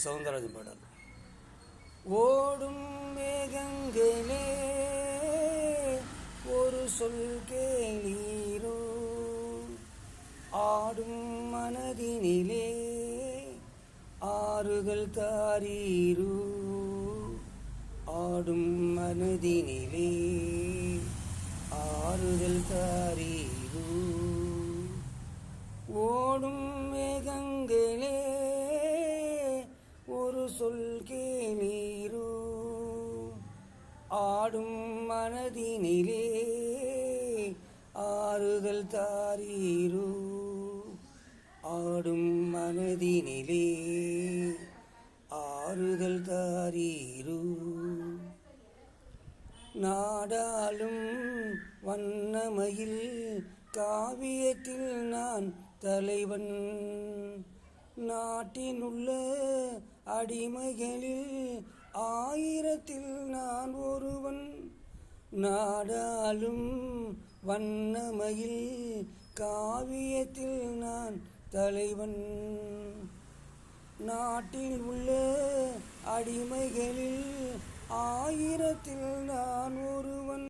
சவுந்தரராஜன் பாடல். ஓடும் மேகங்களே ஒரு சொல் கேளீரோ, ஆடும் மனதினிலே ஆறுதல் தாரீரோ, ஆடும் மனதினிலே ஆறுதல் தாரீரோ. ஓடும் மேகங்களே ஒரு சொல் கேளீரோ, ஆடும் மனதினிலே ஆறுதல் தாரீரோ, ஆடும் மனதினிலே ஆறுதல் தாரீரோ. நாடாளும் வண்ணமயில் காவியத்தில் நான் தலைவன், நாட்டினுள்ள அடிமைகளில் ஆயிரத்தில் நான் ஒருவன். நாடாளும் வண்ணமயில் காவியத்தில் நான் தலைவன், நாட்டில் உள்ள அடிமைகளில் ஆயிரத்தில் நான் ஒருவன்.